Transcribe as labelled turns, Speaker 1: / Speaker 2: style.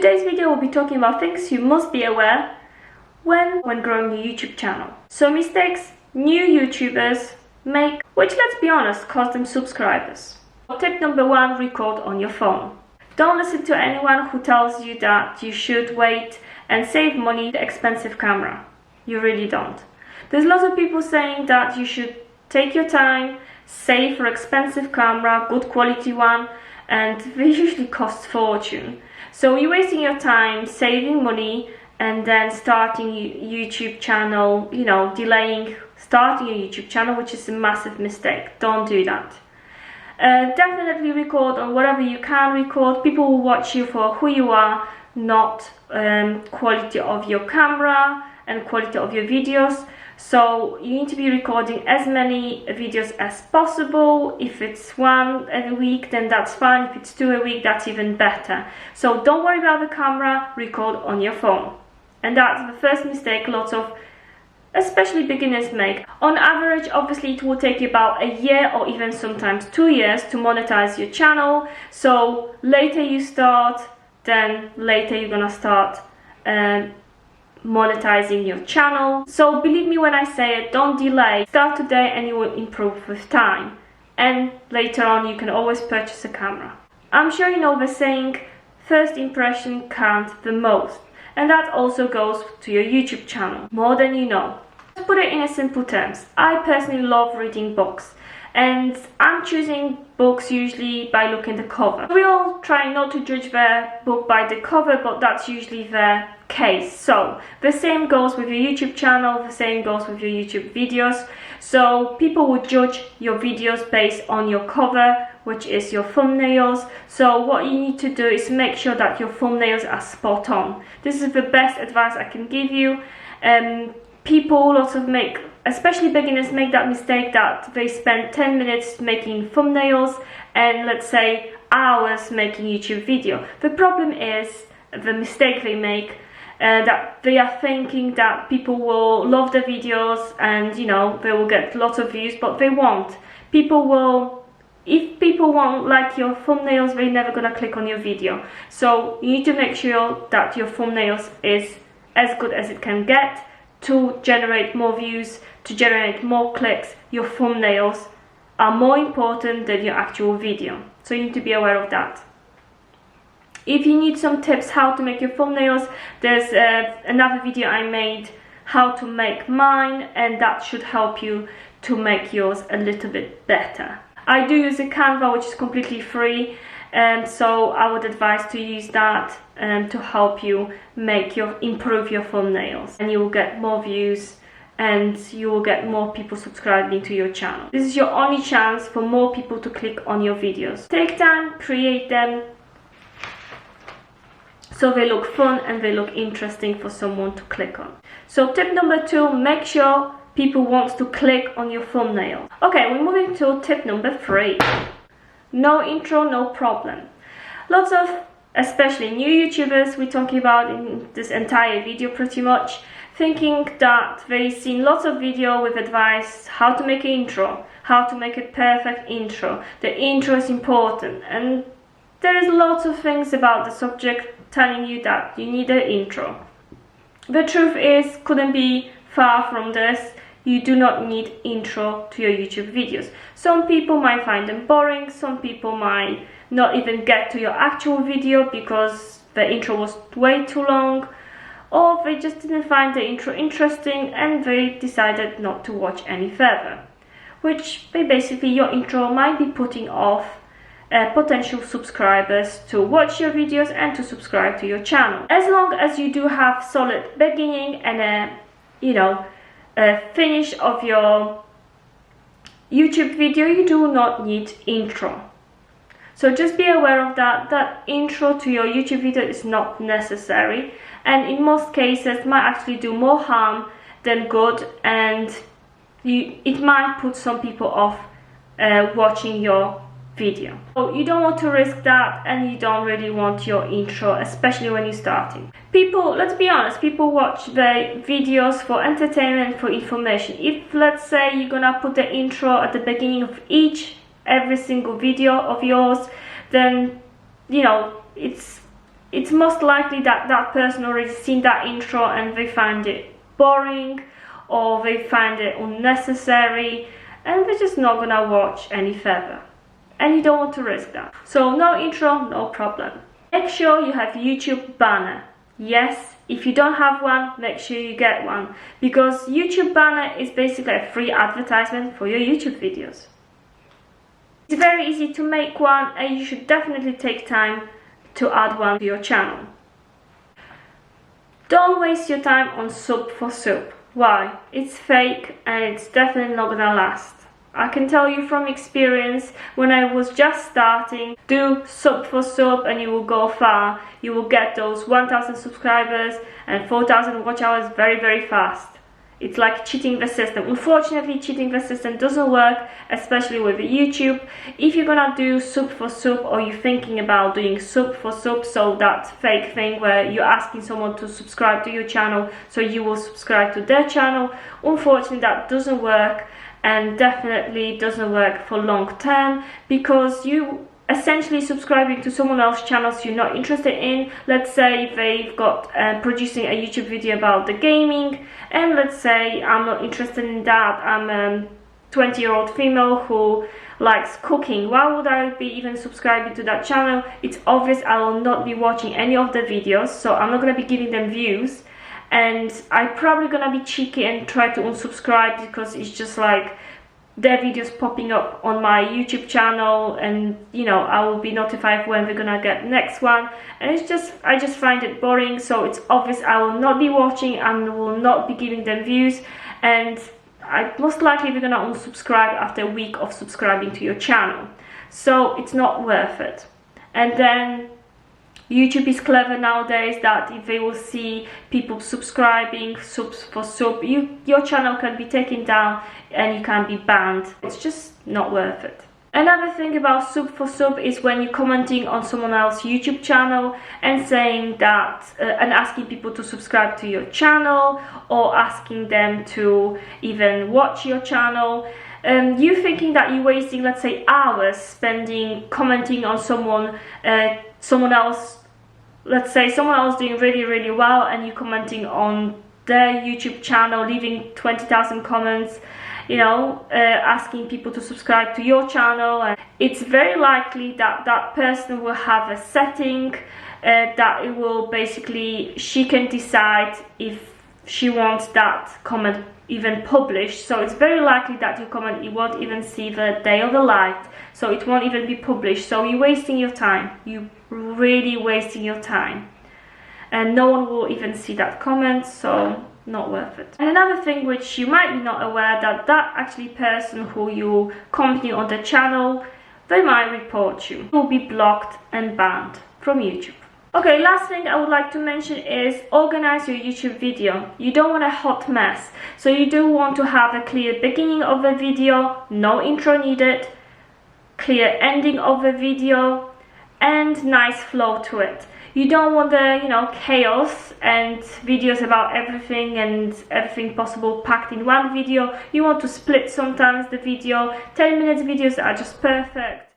Speaker 1: today's video we'll be talking about things you must be aware when growing your YouTube channel. So mistakes new YouTubers make, which, let's be honest, cost them subscribers. Tip number 1, record on your phone. Don't listen to anyone who tells you that you should wait and save money with an expensive camera. You really don't. There's lots of people saying that you should take your time, save for expensive camera, good quality one, and they usually cost fortune. So you're wasting your time saving money and then starting YouTube channel, delaying starting a YouTube channel, which is a massive mistake. Don't do that. Definitely record on whatever you can record. People will watch you for who you are, not quality of your camera and quality of your videos. So you need to be recording as many videos as possible. If it's 1 every week, then that's fine. If it's 2 a week, that's even better. So don't worry about the camera, record on your phone. And that's the first mistake lots of especially beginners make. On average, obviously it will take you about a year or even sometimes 2 years to monetize your channel. So later you start, then later you're gonna start monetizing your channel. So believe me when I say it, don't delay. Start today and you will improve with time. And later on you can always purchase a camera. I'm sure you know the saying, first impression counts the most. And that also goes to your YouTube channel, more than you know. To put it in a simple terms, I personally love reading books. And I'm choosing books usually by looking at the cover. We all try not to judge the book by the cover, but that's usually the case. So the same goes with your YouTube channel, the same goes with your YouTube videos. So people will judge your videos based on your cover, which is your thumbnails. So what you need to do is make sure that your thumbnails are spot on. This is the best advice I can give you. People also make, especially beginners, make that mistake that they spend 10 minutes making thumbnails and let's say hours making YouTube video. The problem is, the mistake they make, that they are thinking that people will love the videos and they will get lots of views, but they won't. If people won't like your thumbnails, they're never gonna click on your video. So you need to make sure that your thumbnails is as good as it can get to generate more views, to generate more clicks. Your thumbnails are more important than your actual video. So you need to be aware of that. If you need some tips how to make your thumbnails, there's another video I made how to make mine, and that should help you to make yours a little bit better. I do use a Canva, which is completely free, and so I would advise to use that to help you improve your thumbnails, and you will get more views and you will get more people subscribing to your channel. This is your only chance for more people to click on your videos. Take time, create them so they look fun and they look interesting for someone to click on. So tip number 2, make sure people want to click on your thumbnail. Okay, we're moving to tip number 3. No intro, no problem. Lots of, especially new YouTubers, we're talking about in this entire video pretty much, thinking that they've seen lots of video with advice how to make an intro, how to make a perfect intro. The intro is important, and there is lots of things about the subject telling you that you need an intro. The truth is, couldn't be far from this. You do not need intro to your YouTube videos. Some people might find them boring, some people might not even get to your actual video because the intro was way too long, or they just didn't find the intro interesting and they decided not to watch any further. Which basically your intro might be putting off potential subscribers to watch your videos and to subscribe to your channel. As long as you do have solid beginning and a finish of your YouTube video, you do not need intro. So just be aware of that intro to your YouTube video is not necessary, and in most cases might actually do more harm than good, and it might put some people off watching your video. So you don't want to risk that, and you don't really want your intro, especially when you're starting. People, let's be honest, people watch the videos for entertainment, for information. If, let's say, you're gonna put the intro at the beginning of every single video of yours, then it's it's most likely that that person already seen that intro and they find it boring or they find it unnecessary and they're just not gonna watch any further. And you don't want to risk that. So no intro, no problem. Make sure you have YouTube banner. Yes, if you don't have one, make sure you get one, because YouTube banner is basically a free advertisement for your YouTube videos. It's very easy to make one and you should definitely take time to add one to your channel. Don't waste your time on sub for sub. Why? It's fake and it's definitely not gonna last. I can tell you from experience, when I was just starting, do sub for sub and you will go far. You will get those 1,000 subscribers and 4,000 watch hours very fast. It's like cheating the system. Unfortunately, cheating the system doesn't work, especially with YouTube. If you're gonna do sub for sub, or you're thinking about doing sub for sub, so that fake thing where you're asking someone to subscribe to your channel so you will subscribe to their channel, unfortunately that doesn't work, and definitely doesn't work for long term, because you essentially subscribing to someone else's channels you're not interested in. Let's say they've got producing a YouTube video about the gaming, and let's say I'm not interested in that. I'm a 20-year-old female who likes cooking. Why would I be even subscribing to that channel? It's obvious I will not be watching any of the videos, so I'm not going to be giving them views, and I'm probably gonna be cheeky and try to unsubscribe, because it's just like their videos popping up on my YouTube channel, and you know, I will be notified when we're gonna get next one, and it's just, I just find it boring. So it's obvious I will not be watching and will not be giving them views, and I most likely we're gonna unsubscribe after a week of subscribing to your channel. So it's not worth it. And then YouTube is clever nowadays that if they will see people subscribing subs for sub, your channel can be taken down and you can be banned. It's just not worth it. Another thing about sub for sub is when you're commenting on someone else's YouTube channel and saying that and asking people to subscribe to your channel, or asking them to even watch your channel. You thinking that you're wasting, let's say, hours spending commenting on someone else. Let's say someone else doing really well and you commenting on their YouTube channel, leaving 20,000 comments, you know, asking people to subscribe to your channel, and it's very likely that that person will have a setting that it will basically, she can decide if she wants that comment even published. So it's very likely that your comment, you won't even see the day of the light, so it won't even be published. So you're wasting your time. You're really wasting your time, and no one will even see that comment, so not worth it. And another thing which you might be not aware, that actually person who you commenting on the channel, they might report you. You will be blocked and banned from YouTube. Okay, last thing I would like to mention is organize your YouTube video. You don't want a hot mess, so you do want to have a clear beginning of the video, no intro needed, clear ending of the video, and nice flow to it. You don't want the, you know, chaos and videos about everything and everything possible packed in one video. You want to split sometimes the video. 10 minutes videos are just perfect.